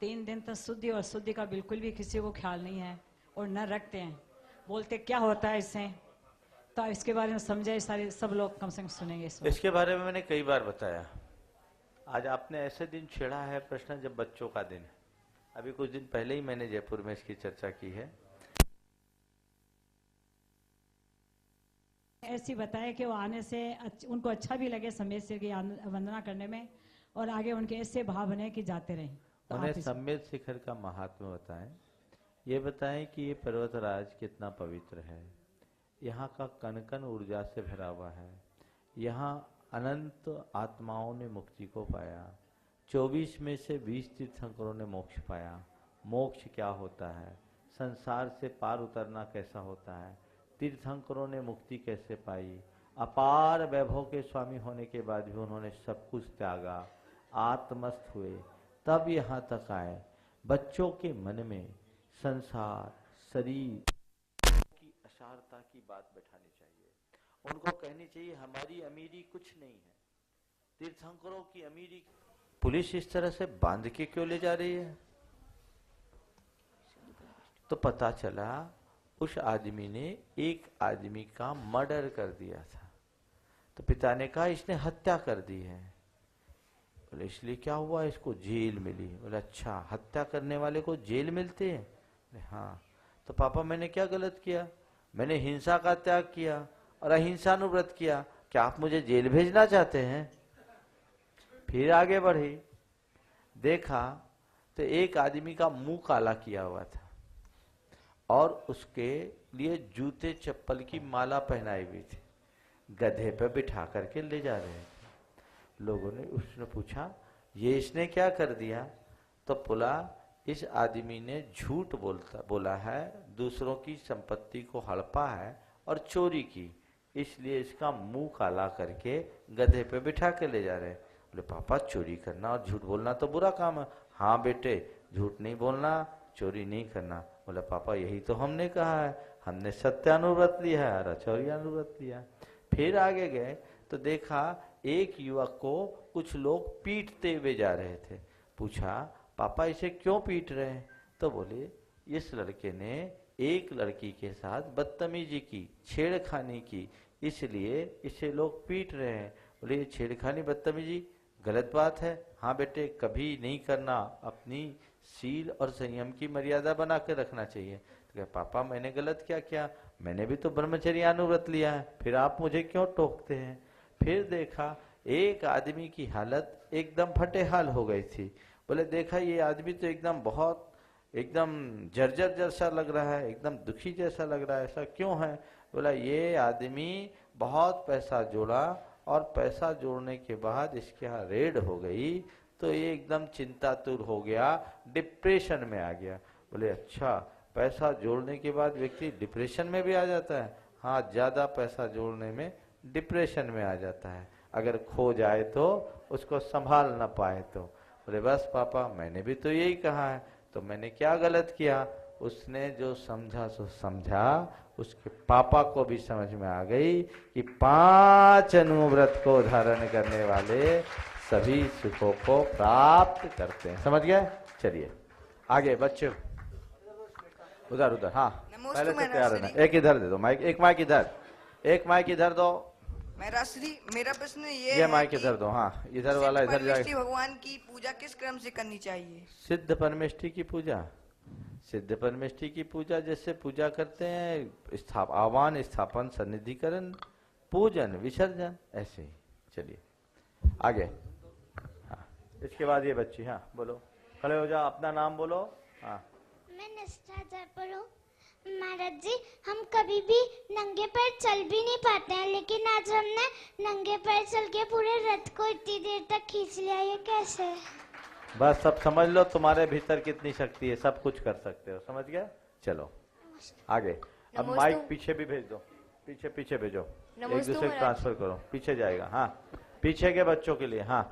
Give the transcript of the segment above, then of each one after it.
3 दिन तक शुद्धि और शुद्धि का बिल्कुल भी किसी को ख्याल नहीं है और न रखते हैं। बोलते क्या होता है इससे, तो इसके बारे में समझे, सारे सब लोग कम से कम सुनेंगे इसके बारे में मैंने कई बार बताया। आज आपने ऐसे दिन छेड़ा है प्रश्न जब बच्चों का दिन है। अभी कुछ दिन पहले ही मैंने जयपुर में इसकी चर्चा की है। ऐसी बताया कि वो आने से उनको अच्छा भी लगे समय से की वंदना करने में, और आगे उनके ऐसे भाव बने कि जाते रहें। तो उन्हें सम्मेद शिखर का महात्म्य बताएं। ये बताएं कि ये पर्वतराज कितना पवित्र है, यहाँ का कण कण ऊर्जा से भरा हुआ है, यहाँ अनंत आत्माओं ने मुक्ति को पाया, 24 में से 20 तीर्थंकरों ने मोक्ष पाया। मोक्ष क्या होता है, संसार से पार उतरना कैसा होता है, तीर्थंकरों ने मुक्ति कैसे पाई, अपार वैभव के स्वामी होने के बाद भी उन्होंने सब कुछ त्यागा, आत्मस्थ हुए, तब यहाँ तक आए। बच्चों के मन में संसार, शरीर की असारता की बात बैठानी चाहिए। उनको कहनी चाहिए हमारी अमीरी कुछ नहीं है, तीर्थंकरों की अमीरी। पुलिस इस तरह से बांध के क्यों ले जा रही है? तो पता चला उस आदमी ने एक आदमी का मर्डर कर दिया था। तो पिता ने कहा इसने हत्या कर दी है। बोले इसलिए क्या हुआ, इसको जेल मिली। बोले अच्छा, हत्या करने वाले को जेल मिलते हैं? हाँ। तो पापा मैंने क्या गलत किया? मैंने हिंसा का त्याग किया और अहिंसानुव्रत किया, क्या आप मुझे जेल भेजना चाहते हैं? फिर आगे बढ़े, देखा तो एक आदमी का मुंह काला किया हुआ था और उसके लिए जूते चप्पल की माला पहनाई हुई थी, गधे पे बिठा करके ले जा रहे थे। लोगों ने उसने पूछा ये इसने क्या कर दिया? तो बोला इस आदमी ने झूठ बोला है, दूसरों की संपत्ति को हड़पा है और चोरी की, इसलिए इसका मुंह काला करके गधे पे बिठा के ले जा रहे हैं। बोले पापा चोरी करना और झूठ बोलना तो बुरा काम है। हाँ बेटे, झूठ नहीं बोलना, चोरी नहीं करना। बोले पापा यही तो हमने कहा है, हमने सत्यानुव्रत लिया है और अचौर्यानुव्रत लिया है। फिर आगे गए तो देखा एक युवक को कुछ लोग पीटते हुए जा रहे थे। पूछा पापा इसे क्यों पीट रहे हैं? तो बोले इस लड़के ने एक लड़की के साथ बदतमीजी की, छेड़खानी की, इसलिए इसे लोग पीट रहे हैं। बोले ये छेड़खानी बदतमीजी गलत बात है। हाँ बेटे कभी नहीं करना, अपनी सील और संयम की मर्यादा बना के रखना चाहिए। तो कहा पापा मैंने गलत क्या किया? मैंने भी तो ब्रह्मचर्यानुव्रत लिया है, फिर आप मुझे क्यों टोकते हैं? फिर देखा एक आदमी की हालत एकदम फटेहाल हो गई थी। बोले देखा ये आदमी तो एकदम जर्जर जैसा लग रहा है, एकदम दुखी जैसा लग रहा है, ऐसा क्यों है? बोला ये आदमी बहुत पैसा जोड़ा और पैसा जोड़ने के बाद इसके यहाँ रेड हो गई तो ये एकदम चिंतातुर हो गया, डिप्रेशन में आ गया। बोले अच्छा, पैसा जोड़ने के बाद व्यक्ति डिप्रेशन में भी आ जाता है? हाँ, ज्यादा पैसा जोड़ने में डिप्रेशन में आ जाता है, अगर खो जाए तो, उसको संभाल ना पाए तो। बोले बस पापा मैंने भी तो यही कहा है, तो मैंने क्या गलत किया? उसने जो समझा सो समझा, उसके पापा को भी समझ में आ गई कि 5 अनुव्रत को धारण करने वाले सभी सुखों को प्राप्त करते हैं। समझ गए? चलिए आगे बच्चे, उधर हाँ पहले से तैयार रहना। एक इधर दे दो माइक, एक माइक इधर, एक माइक इधर दो। मेरा प्रश्न ये माइक इधर दो। हाँ इधर वाला इधर जाएगा। भगवान की पूजा किस क्रम से करनी चाहिए? सिद्ध परमेष्ठी की पूजा, सिद्ध परमेष्ठी की पूजा जैसे पूजा करते हैं, आह्वान, स्थापन, सन्निधिकरण, पूजन, विसर्जन, ऐसे ही। चलिए आगे। हाँ इसके बाद ये बच्ची, हाँ बोलो, खड़े हो जाओ, अपना नाम बोलो। हाँ मैं निष्ठा जयपुर हूँ। महाराज जी हम कभी भी नंगे पैर चल भी नहीं पाते हैं, लेकिन आज हमने नंगे पैर चल के पूरे रथ को इतनी देर तक खींच लिया, ये कैसे? बस सब समझ लो तुम्हारे भीतर कितनी शक्ति है, सब कुछ कर सकते हो। समझ गया? चलो आगे। अब माइक पीछे भी भेज दो, पीछे पीछे भेजो, एक दूसरे को ट्रांसफर करो, पीछे जाएगा। हाँ पीछे के बच्चों के लिए। हाँ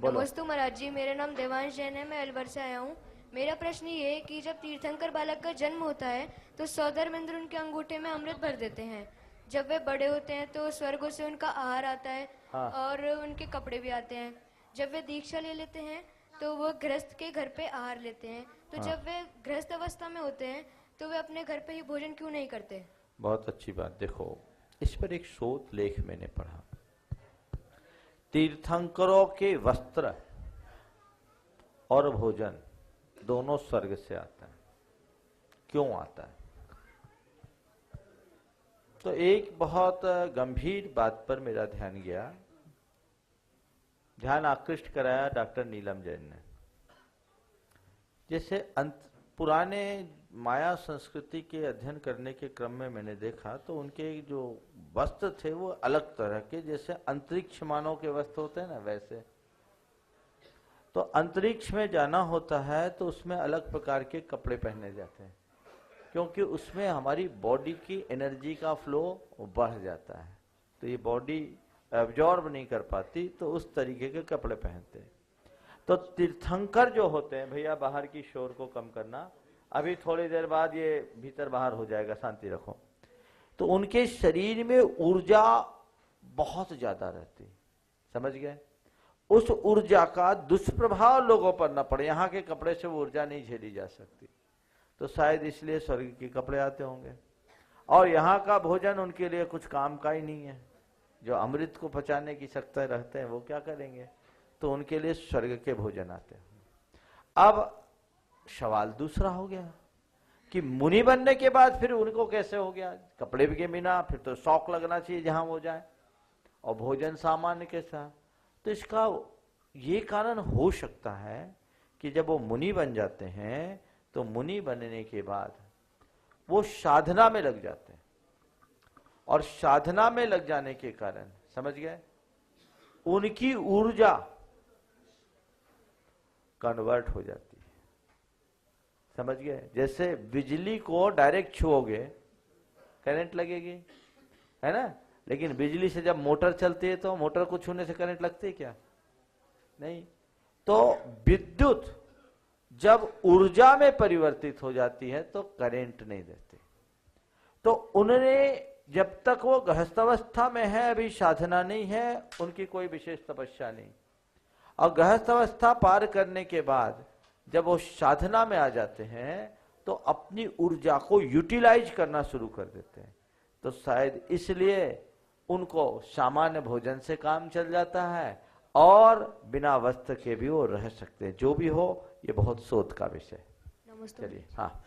बोलो। नमस्ते महाराज जी, मेरा नाम देवांश जैन है, मैं अलवर से आया हूँ। मेरा प्रश्न ये है कि जब तीर्थंकर बालक का जन्म होता है तो सौधर्मेंद्र उनके अंगूठे में अमृत भर देते हैं। जब वे बड़े होते हैं तो स्वर्गों से उनका आहार आता है। हाँ। और उनके कपड़े भी आते हैं। जब वे दीक्षा ले लेते हैं तो वो गृहस्थ के घर पे आहार लेते हैं, तो हाँ। जब वे गृहस्थ अवस्था में होते हैं तो वे अपने घर पे ही भोजन क्यों नहीं करते? बहुत अच्छी बात। देखो, इस पर एक शोध लेख मैंने पढ़ा। तीर्थंकरों के वस्त्र और भोजन दोनों स्वर्ग से आता है। क्यों आता है? तो एक बहुत गंभीर बात पर मेरा ध्यान गया, ध्यान आकृष्ट कराया डॉक्टर नीलम जैन ने। जैसे पुराने माया संस्कृति के अध्ययन करने के क्रम में मैंने देखा तो उनके जो वस्त्र थे वो अलग तरह के, जैसे अंतरिक्ष मानव के वस्त्र होते हैं ना वैसे। तो अंतरिक्ष में जाना होता है तो उसमें अलग प्रकार के कपड़े पहने जाते हैं, क्योंकि उसमें हमारी बॉडी की एनर्जी का फ्लो बढ़ जाता है, तो ये बॉडी एब्जॉर्ब नहीं कर पाती, तो उस तरीके के कपड़े पहनते हैं। तो तीर्थंकर जो होते हैं, भैया बाहर की शोर को कम करना, अभी थोड़ी देर बाद ये भीतर बाहर हो जाएगा, शांति रखो। तो उनके शरीर में ऊर्जा बहुत ज्यादा रहती, समझ गए? उस ऊर्जा का दुष्प्रभाव लोगों पर न पड़े। यहाँ के कपड़े से वो ऊर्जा नहीं झेली जा सकती, तो शायद इसलिए स्वर्ग के कपड़े आते होंगे। और यहाँ का भोजन उनके लिए कुछ काम का ही नहीं है। जो अमृत को पचाने की शक्ति रखते हैं वो क्या करेंगे? तो उनके लिए स्वर्ग के भोजन आते हैं। अब सवाल दूसरा हो गया कि मुनि बनने के बाद फिर उनको कैसे हो गया? कपड़े के बिना फिर तो शौक लगना चाहिए जहां वो जाए, और भोजन सामान्य के साथ। तो इसका ये कारण हो सकता है कि जब वो मुनि बन जाते हैं तो मुनि बनने के बाद वो साधना में लग जाते हैं, और साधना में लग जाने के कारण, समझ गए, उनकी ऊर्जा कन्वर्ट हो जाती है, समझ गए? जैसे बिजली को डायरेक्ट छुओगे करंट लगेगी, है ना? लेकिन बिजली से जब मोटर चलती है तो मोटर को छूने से करंट लगती है क्या? नहीं। तो विद्युत जब ऊर्जा में परिवर्तित हो जाती है तो करंट नहीं देती। तो उन्होंने जब तक वो गृहस्थावस्था में है, अभी साधना नहीं है, उनकी कोई विशेष तपस्या नहीं, और गृहस्थावस्था पार करने के बाद जब वो साधना में आ जाते हैं तो अपनी ऊर्जा को यूटिलाइज करना शुरू कर देते हैं। तो शायद इसलिए उनको सामान्य भोजन से काम चल जाता है, और बिना वस्त्र के भी वो रह सकते हैं। जो भी हो, ये बहुत शोध का विषय। नमस्ते। चलिए, हाँ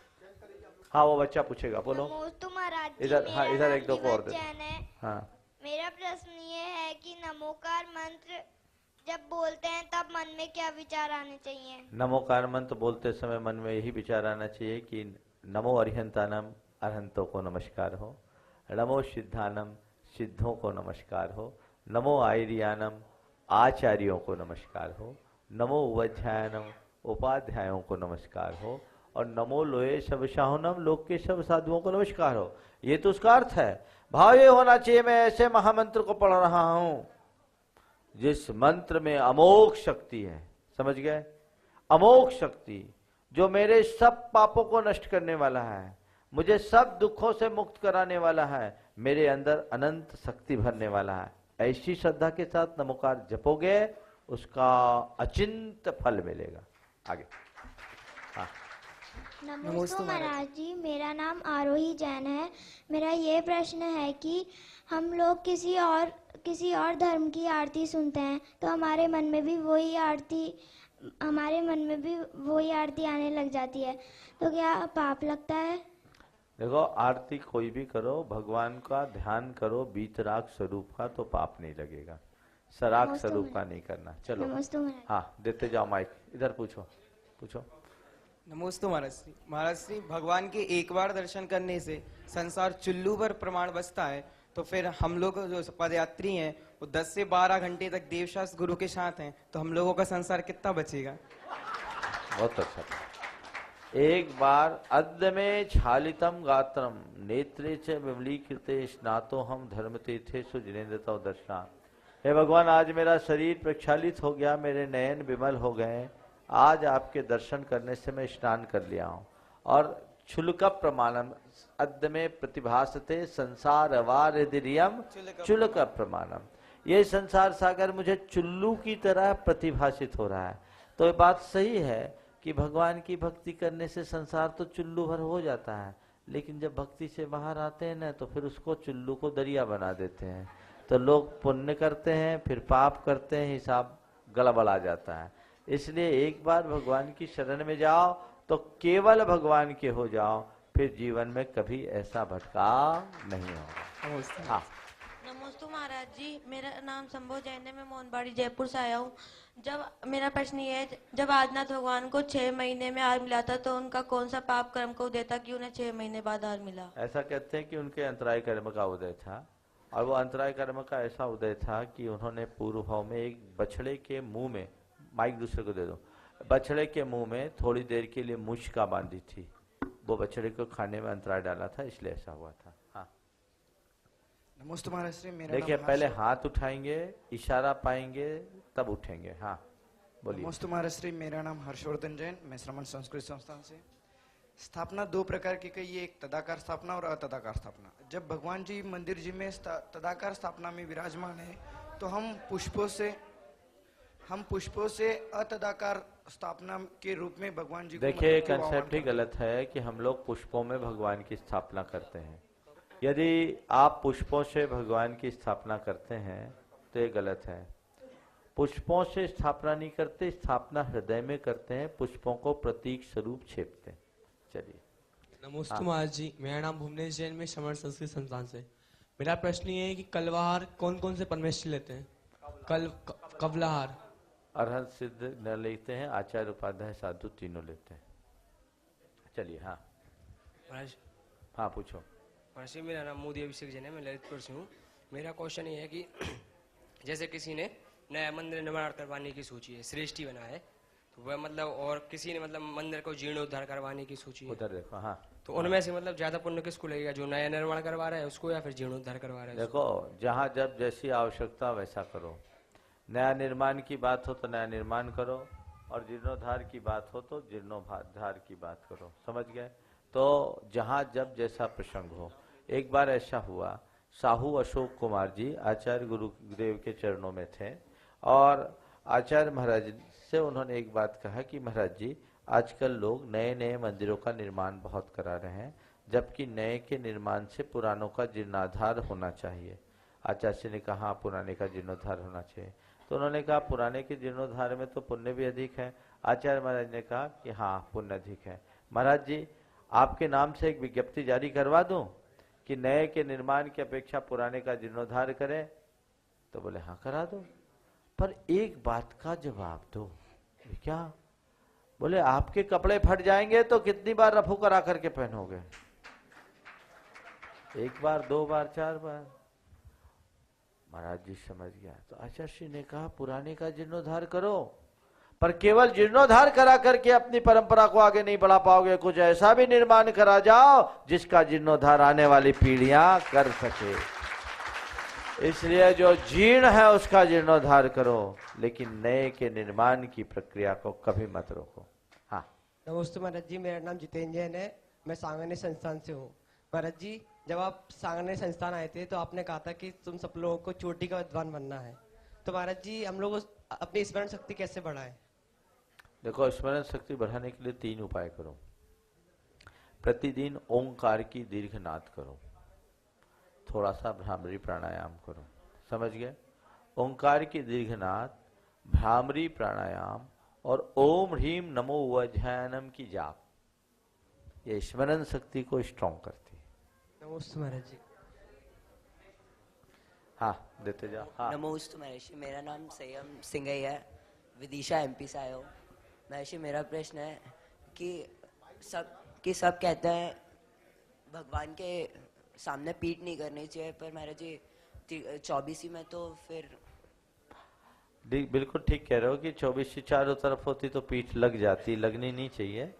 हाँ, वो बच्चा पूछेगा, बोलो। नमोस्तु महाराज जी, इधर, हाँ, मेरा इधर नाम एक दो को और दे दो। जैन है। हाँ, मेरा प्रश्न ये है कि नमोकार मंत्र जब बोलते हैं तब मन में क्या विचार आने चाहिए? नमोकार मंत्र बोलते समय मन में यही विचार आना चाहिए कि नमो अरिहंतानम, अरहंतों को नमस्कार हो। नमो सिद्धानम, सिद्धों को नमस्कार हो। नमो आयरियानम, आचार्यों को नमस्कार हो। नमो उपाध्यायनम, उपाध्यायों को नमस्कार हो। और नमो लोए सब शाहुनम, लोक के सब साधुओं को नमस्कार हो। ये तो उसका अर्थ है। भाव ये होना चाहिए, मैं ऐसे महामंत्र को पढ़ रहा हूं जिस मंत्र में अमोघ शक्ति है, समझ गए? अमोघ शक्ति जो मेरे सब पापों को नष्ट करने वाला है, मुझे सब दुखों से मुक्त कराने वाला है, मेरे अंदर अनंत शक्ति भरने वाला है। ऐसी श्रद्धा के साथ नमोकार जपोगे, उसका अचिंत फल मिलेगा। आगे, हाँ। नमस्ते महाराज जी, मेरा नाम आरोही जैन है। मेरा ये प्रश्न है कि हम लोग किसी और धर्म की आरती सुनते हैं तो हमारे मन में भी वही आरती आने लग जाती है, तो क्या पाप लगता है? देखो, आरती कोई भी करो, भगवान का ध्यान करो बीतराग स्वरूप का, तो पाप नहीं लगेगा। सराग स्वरूप का नहीं करना। चलो, नमस्ते महाराज। हाँ, देते जाओ माइक। इधर पूछो। नमोस्तु महाराज श्री, भगवान के एक बार दर्शन करने से संसार चुल्लू पर प्रमाण बसता है, तो फिर हम लोग जो पदयात्री हैं वो 10 से 12 घंटे तक देवशास्त्र गुरु के साथ हैं, तो हम लोगों का संसार कितना बचेगा? बहुत अच्छा। एक बार अद्य में छालितम गात्रम नेत्रे च विमलीकृते स्नातो हम धर्म तीर्थेषु जिनेन्द्रतो दर्शना। हे भगवान, आज मेरा शरीर प्रक्षालित हो गया, मेरे नयन विमल हो गए, आज आपके दर्शन करने से मैं स्नान कर लिया हूँ। और चुल्क प्रमाणम अद्य में प्रतिभासते संसार वारियम चुल्क प्रमाणम, ये संसार सागर मुझे चुल्लू की तरह प्रतिभाषित हो रहा है। तो ये बात सही है कि भगवान की भक्ति करने से संसार तो चुल्लू भर हो जाता है, लेकिन जब भक्ति से बाहर आते हैं ना तो फिर उसको चुल्लू को दरिया बना देते हैं। तो लोग पुण्य करते हैं, फिर पाप करते हैं, हिसाब गड़बड़ा जाता है। इसलिए एक बार भगवान की शरण में जाओ तो केवल भगवान के हो जाओ, फिर जीवन में कभी ऐसा भटकाव नहीं होगा। हाँ, नमस्ते महाराज जी, मेरा नाम संभव जैन है, मैं मोहनबाड़ी जयपुर से आया हूँ। जब मेरा प्रश्न ये है, जब आदिनाथ भगवान को 6 महीने में हार मिला था तो उनका कौन सा पाप कर्म को उदय था कि उन्हें 6 महीने बाद हार मिला? ऐसा कहते हैं कि उनके अंतराय कर्म का उदय था, और वो अंतराय कर्म का ऐसा उदय था कि उन्होंने पूर्व भाव में एक बछड़े के मुंह में, माइक दूसरे को दे दो, बछड़े के मुंह में थोड़ी देर के लिए मुश्का बांधी थी, वो बछड़े को खाने में अंतराय डाला था, इसलिए ऐसा हुआ था। हाँ, नमस्ते महाराज श्री, मेरा देखिए नाम पहले हाथ उठाएंगे, इशारा पाएंगे, तब उठेंगे। हाँ बोलिए। नमस्ते महाराज श्री, मेरा नाम हर्षवर्धन जैन, मैं श्रमण संस्कृत संस्थान से। स्थापना 2 प्रकार की कही है, एक तदाकार स्थापना और अतदाकार स्थापना। जब भगवान जी मंदिर जी में तदाकार स्थापना में विराजमान है तो हम पुष्पों से अतदाकार स्थापना के रूप में भगवान जी को देखिए मतलब कंसेप्ट ही गलत है कि हम लोग पुष्पों में भगवान की स्थापना करते हैं। यदि आप पुष्पों से भगवान की स्थापना करते हैं तो ये गलत है। पुष्पों से स्थापना नहीं करते, स्थापना हृदय में करते हैं, पुष्पों को प्रतीक स्वरूप छेपते हैं। चलिए। नमस्ते महाराज जी, मेरा नाम भुवनेश जैन, में समर संस्कृत संस्थान से। मेरा प्रश्न ये है कि कलवाहार कौन कौन से परमेश्वर लेते हैं? कवलाहार अरहत सिद्ध न लेते हैं, आचार्य उपाध्याय साधु तीनों लेते हैं। चलिए। हाँ महाराज। हाँ पूछो। महाराज मेरा नाम मोदी अभिषेक जैन है, मैं ललितपुर से हूँ। मेरा क्वेश्चन ये है कि जैसे किसी ने नया मंदिर निर्माण करवाने की सोची है, श्रेष्ठी बना है, तो वह मतलब, और किसी ने मतलब मंदिर को जीर्णोद्धार करवाने की सोची है, उधर देखो। हाँ, तो उनमें से मतलब ज्यादा पुण्य किसको लगेगा, जो नया निर्माण करवा रहा है उसको या फिर जीर्णोद्धार करवा रहा है? देखो, जहाँ जब जैसी आवश्यकता वैसा करो। नया निर्माण की बात हो तो नया निर्माण करो, और जीर्णोद्धार की बात हो तो जीर्णोद्धार की बात करो। समझ गए? तो जहाँ जब जैसा प्रसंग हो। एक बार ऐसा हुआ, साहू अशोक कुमार जी आचार्य गुरुदेव के चरणों में थे, और आचार्य महाराज से उन्होंने एक बात कहा कि महाराज जी, आजकल लोग नए नए मंदिरों का निर्माण बहुत करा रहे हैं, जबकि नए के निर्माण से पुरानों का जीर्णोद्धार होना चाहिए। आचार्य ने कहा पुराने का जीर्णोद्धार होना चाहिए। तो उन्होंने कहा पुराने के जीर्णोद्धार में तो पुण्य भी अधिक है। आचार्य महाराज ने कहा कि हाँ पुण्य अधिक है। महाराज जी, आपके नाम से एक विज्ञप्ति जारी करवा दूं कि नए के निर्माण की अपेक्षा पुराने का जीर्णोद्धार करें? तो बोले हाँ करा दो, पर एक बात का जवाब दो। क्या? बोले आपके कपड़े फट जाएंगे तो कितनी बार रफू करा करके पहनोगे? 1 बार, 2 बार, 4 बार। महाराज जी समझ गया। तो आचार्य ने कहा पुराने का जीर्णोद्धार करो, पर केवल जीर्णोद्धार करा करके अपनी परंपरा को आगे नहीं बढ़ा पाओगे। कुछ ऐसा भी निर्माण करा जाओ जिसका जीर्णोद्धार आने वाली पीढ़ियां कर सके। इसलिए जो जीर्ण है उसका जीर्णोद्धार करो, लेकिन नए के निर्माण की प्रक्रिया को कभी मत रोको। हाँ नमस्ते महाराज जी, मेरा नाम जितेंद्र जैन है, मैं सांगने संस्थान से हूँ। महाराज जी, जब आप सांगने संस्थान आए थे तो आपने कहा था कि तुम सब लोगों को चोटी का विद्वान बनना है। तो महाराज जी, हम लोग अपनी स्मरण शक्ति कैसे बढ़ाएं? देखो, स्मरण शक्ति बढ़ाने के लिए 3 उपाय करो। प्रतिदिन ओंकार की दीर्घ नाद करो, थोड़ा सा भ्रामरी प्राणायाम करो। समझ गए? ओंकार की दीर्घनाद, भ्रामरी प्राणायाम और ओम ह्रीम नमो वज्रयानम की जाप, ये स्मरण शक्ति को स्ट्रॉन्ग करती है। नमस्ते महाराज जी। हाँ देते जाओ। हाँ। नमस्ते महर्षि, मेरा नाम संयम सिंह है, विदिशा एमपी से आया हूँ। महर्षि, मेरा प्रश्न है कि सब कहते हैं भगवान के सामने पीठ नहीं करनी चाहिए, पर महाराज जी 24 में तो फिर बिल्कुल ठीक कह रहे हो कि 24 चारों तरफ होती तो पीठ लग जाती, लगनी नहीं चाहिए।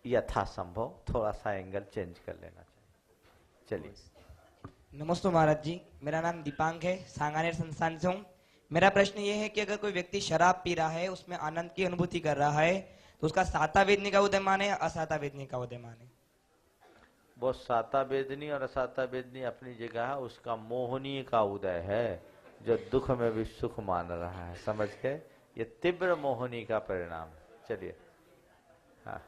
यथासंभव थोड़ा सा एंगल चेंज कर लेना चाहिए। चलिए। नमस्ते महाराज जी, मेरा नाम दीपांक है, सांगानेर संस्थान से हूँ। मेरा प्रश्न ये है कि अगर कोई व्यक्ति शराब पी रहा है, उसमें आनंद की अनुभूति कर रहा है, तो उसका साता वेदनी का उदयमान है या असाता वेदनी का उदयमान है? वो साता वेदनी और असाता वेदनी अपनी जगह है, उसका मोहनीय का उदय है, जो दुख में भी सुख मान रहा है। समझ के? ये तीव्र मोहिनी का परिणाम। चलिए, हाँ,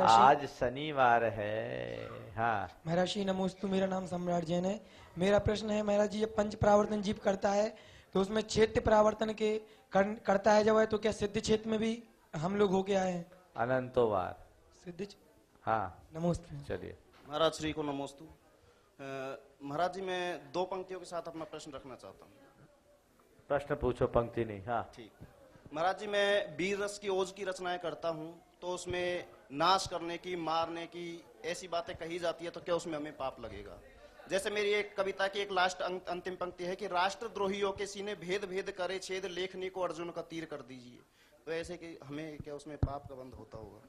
आज शनिवार है। हाँ महर्षि नमोस्तु, मेरा नाम सम्राट जैन है। मेरा प्रश्न है महाराज जी, ये पंच प्रावर्तन जीव करता है तो उसमें क्षेत्र प्रावर्तन के करता है जब है, तो क्या सिद्ध क्षेत्र में भी हम लोग होके आए हैं? अनंतोवार सिद्ध। हाँ, नमस्ते। चलिए। महाराज श्री को नमोस्तु। महाराज जी, मैं 2 पंक्तियों के साथ अपना प्रश्न रखना चाहता हूँ। प्रश्न पूछो, पंक्ति नहीं। हाँ ठीक। महाराज जी, मैं वीर रस की ओज की रचनाएं करता हूँ, तो उसमें नाश करने की, मारने की ऐसी बातें कही जाती है, तो क्या उसमें हमें पाप लगेगा? जैसे मेरी एक कविता की एक लास्ट अंतिम पंक्ति है कि राष्ट्रद्रोहियों के सीने भेद भेद करे छेद, लेखनी को अर्जुन का तीर कर दीजिए। तो ऐसे कि हमें क्या उसमें पाप का बंध होता होगा?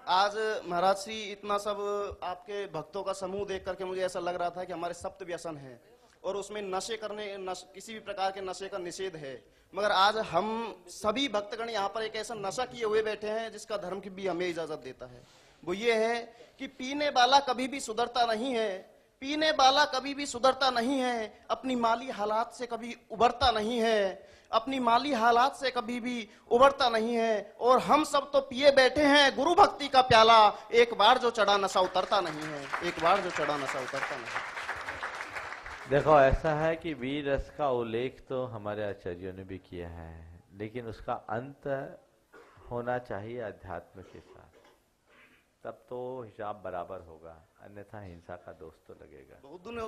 आज महाराज श्री इतना सब आपके भक्तों का समूह देख करके मुझे ऐसा लग रहा था कि हमारे सप्त व्यसन है और उसमें नशे करने किसी भी प्रकार के नशे का निषेध है, मगर आज हम सभी भक्तगण यहाँ पर एक ऐसा नशा किए हुए बैठे हैं जिसका धर्म की भी हमें इजाजत देता है। वो ये है कि पीने वाला कभी भी सुधरता नहीं है, पीने वाला कभी भी सुधरता नहीं है, अपनी माली हालात से कभी उभरता नहीं है, अपनी माली हालात से कभी भी उभरता नहीं है। और हम सब तो पिए बैठे हैं गुरु भक्ति का प्याला, एक बार जो चढ़ा नशा उतरता नहीं है, एक बार जो चढ़ा नशा उतरता नहीं। देखो, ऐसा है कि वीर रस का उल्लेख तो हमारे आचार्यों ने भी किया है, लेकिन उसका अंत होना चाहिए अध्यात्म के साथ, तब तो हिसाब बराबर होगा, अन्यथा हिंसा का दोष तो लगेगा।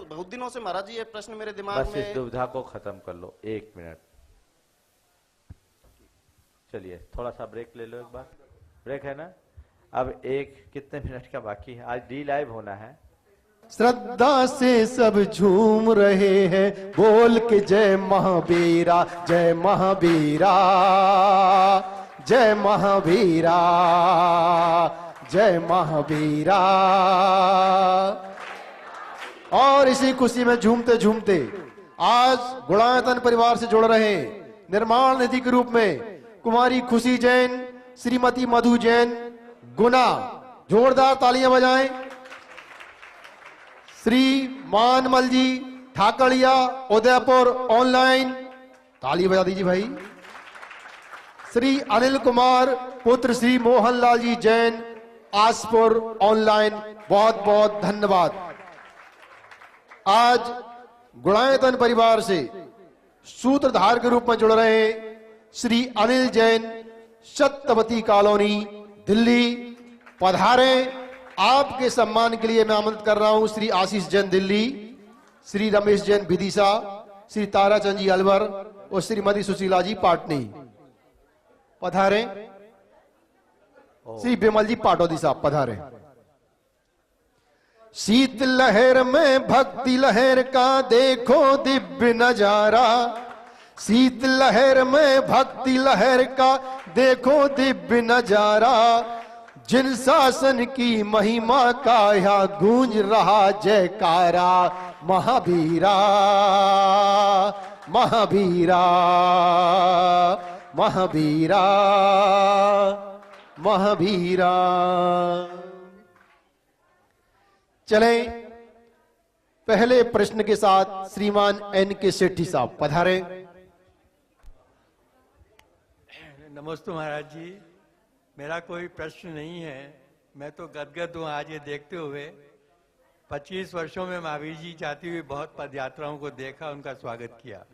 बहुत दिनों से महाराज जी ये प्रश्न मेरे दिमाग में। बस इस दुविधा को खत्म कर लो। 1 मिनट, चलिए थोड़ा सा ब्रेक ले लो। एक बार ब्रेक है ना? अब कितने मिनट का बाकी है? आज डी लाइव होना है। श्रद्धा से सब झूम रहे हैं, बोल के जय महावीरा, जय महावीरा, जय महावीरा, जय महावीरा। और इसी खुशी में झूमते झूमते आज गुणायतन परिवार से जुड़ रहे निर्माण निधि के रूप में कुमारी खुशी जैन, श्रीमती मधु जैन, गुना। जोरदार तालियां बजाएं। श्री मानमल जी ठाकड़िया, उदयपुर ऑनलाइन, ताली बजा दीजिए भाई। श्री अनिल कुमार पुत्र श्री मोहनलाल जी जैन, आसपुर ऑनलाइन, बहुत बहुत धन्यवाद। आज गुणायतन परिवार से सूत्रधार के रूप में जुड़ रहे श्री अनिल जैन, सत्यवती कॉलोनी, दिल्ली, पधारें। आपके सम्मान के लिए मैं आमंत्रित कर रहा हूं श्री आशीष जैन दिल्ली, श्री रमेश जैन विदिशा, श्री ताराचंद जी अलवर और श्रीमती सुशीला जी पाटनी। पधारें। श्री बिमल जी पाटौदी साहब पधारें। शीत लहर में भक्ति लहर का देखो दिव्य नजारा, शीत लहर में भक्ति लहर का देखो दिव्य नजारा, जिन शासन की महिमा का यहाँ गूंज रहा जयकारा। महावीरा, महावीरा, महावीरा, महावीरा। चलें पहले प्रश्न के साथ श्रीमान एन के सेठी साहब पधारे। नमस्ते महाराज जी, मेरा कोई प्रश्न नहीं है, मैं तो गदगद हूँ आज ये देखते हुए। 25 वर्षों में महावीर जी जाती हुई बहुत पदयात्राओं को देखा, उनका स्वागत किया,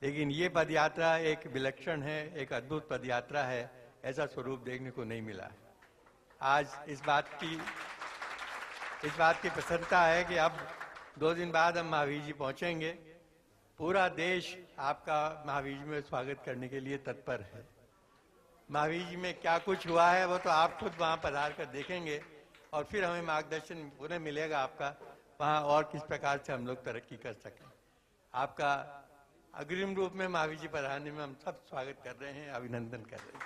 लेकिन ये पदयात्रा एक विलक्षण है, एक अद्भुत पदयात्रा है, ऐसा स्वरूप देखने को नहीं मिला। आज इस बात की प्रसन्नता है कि अब 2 दिन बाद हम महावीर जी पहुंचेंगे। पूरा देश आपका महावीर जी में स्वागत करने के लिए तत्पर है। महावीर जी में क्या कुछ हुआ है वो तो आप खुद वहाँ पधार कर देखेंगे और फिर हमें मार्गदर्शन पूरे मिलेगा आपका, वहाँ और किस प्रकार से हम लोग तरक्की कर सकें। आपका अग्रिम रूप में महावीर जी पधारने में हम सब स्वागत कर रहे हैं, अभिनंदन कर रहे हैं।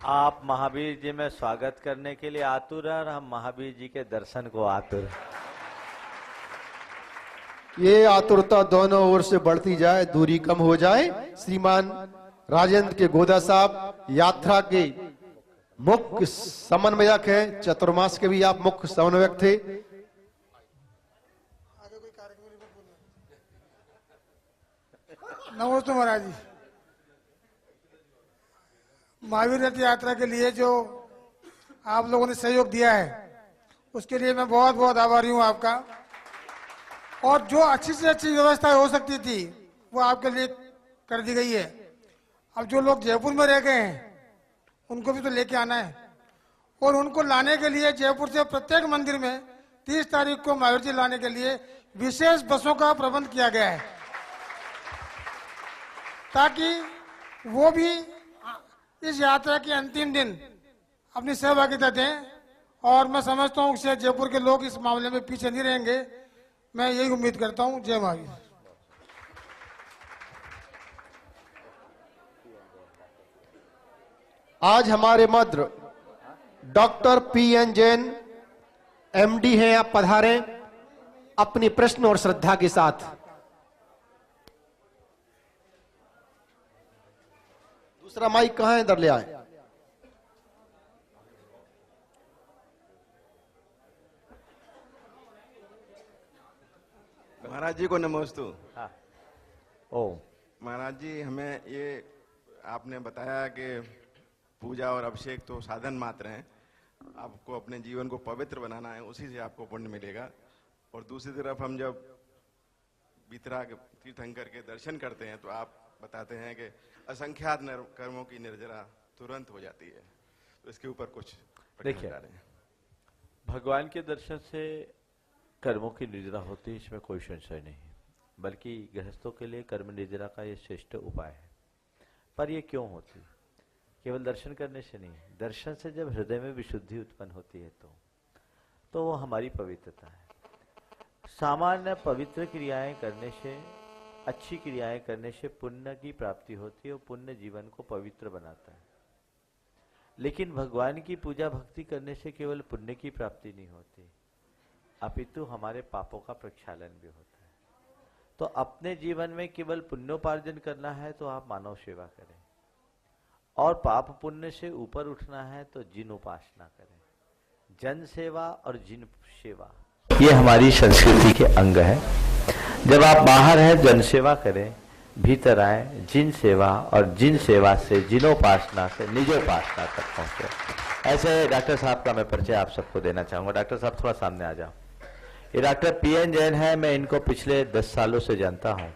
आप महावीर जी में स्वागत करने के लिए आतुर है और हम महावीर जी के दर्शन को आतुर। ये आतुरता दोनों ओर से बढ़ती जाए, दूरी कम हो जाए। श्रीमान राजेंद्र के गोदा साहब यात्रा के मुख्य समन्वयक हैं, चतुर्मास के भी आप मुख्य समन्वयक थे। नमस्ते महाराज जी। महावीर रथ यात्रा के लिए जो आप लोगों ने सहयोग दिया है उसके लिए मैं बहुत बहुत आभारी हूँ आपका। और जो अच्छी से अच्छी व्यवस्था हो सकती थी वो आपके लिए कर दी गई है। अब जो लोग जयपुर में रह गए हैं उनको भी तो लेके आना है, और उनको लाने के लिए जयपुर से प्रत्येक मंदिर में 30 तारीख को महावीर जी लाने के लिए विशेष बसों का प्रबंध किया गया है, ताकि वो भी इस यात्रा के अंतिम दिन अपनी सहभागिता दें। और मैं समझता हूँ कि जयपुर के लोग इस मामले में पीछे नहीं रहेंगे, मैं यही उम्मीद करता हूँ। जय महावीर। आज हमारे मध्य डॉक्टर PN जैन MD हैं, आप पधारें अपनी प्रश्न और श्रद्धा के साथ। दूसरा माइक कहां है, इधर ले आए। महाराज जी को नमस्ते। हाँ। ओ महाराज जी, हमें ये आपने बताया कि पूजा और अभिषेक तो साधन मात्र हैं, आपको अपने जीवन को पवित्र बनाना है, उसी से आपको पुण्य मिलेगा। और दूसरी तरफ हम जब वितराग तीर्थंकर के दर्शन करते हैं तो आप बताते हैं कि असंख्यात कर्मों की निर्जरा तुरंत हो जाती है, तो इसके ऊपर कुछ देखिए, भगवान के दर्शन से कर्मों की निर्जरा होती है, इसमें कोई संशय नहीं, बल्कि गृहस्थों के लिए कर्म निर्जरा का ये श्रेष्ठ उपाय है। पर ये क्यों होती? केवल दर्शन करने से नहीं, दर्शन से जब हृदय में विशुद्धि उत्पन्न होती है तो वो हमारी पवित्रता है। सामान्य पवित्र क्रियाएं करने से, अच्छी क्रियाएं करने से पुण्य की प्राप्ति होती है और पुण्य जीवन को पवित्र बनाता है। लेकिन भगवान की पूजा भक्ति करने से केवल पुण्य की प्राप्ति नहीं होती, अपितु हमारे पापों का प्रक्षालन भी होता है। तो अपने जीवन में केवल पुण्योपार्जन करना है तो आप मानव सेवा करें, और पाप पुण्य से ऊपर उठना है तो जिन उपासना करें। जन सेवा और जिन सेवा ये हमारी संस्कृति के अंग है। जब आप बाहर हैं जन सेवा करें, भीतर आए जिन सेवा, और जिन सेवा से जिनोपासना से निजोपासना तक पहुंचे। ऐसे डॉक्टर साहब का मैं परिचय आप सबको देना चाहूंगा। डॉक्टर साहब थोड़ा सामने आ जाओ। ये डॉक्टर PN जैन है, मैं इनको पिछले 10 सालों से जानता हूं,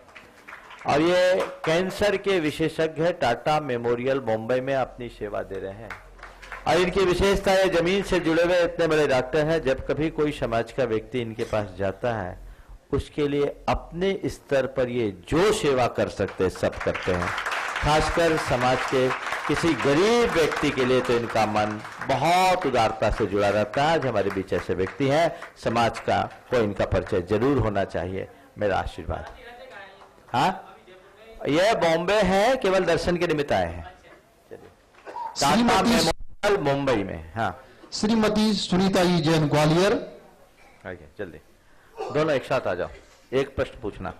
और ये कैंसर के विशेषज्ञ है। टाटा मेमोरियल मुंबई में अपनी सेवा दे रहे हैं, और इनकी विशेषता है जमीन से जुड़े हुए इतने बड़े डॉक्टर हैं। जब कभी कोई समाज का व्यक्ति इनके पास जाता है, उसके लिए अपने स्तर पर ये जो सेवा कर सकते हैं सब करते हैं। खासकर समाज के किसी गरीब व्यक्ति के लिए तो इनका मन बहुत उदारता से जुड़ा रहता है। आज हमारे बीच ऐसे व्यक्ति हैं, समाज का को इनका परिचय जरूर होना चाहिए, मेरा आशीर्वाद। हाँ, यह बॉम्बे है, केवल दर्शन के निमित्त आए हैं। टाटा मेमोरियल मुंबई में। हाँ, श्रीमती सुनीता जी जैन ग्वालियर। आइए जल्दी, दोनों एक साथ आ जाओ। एक प्रश्न पूछना।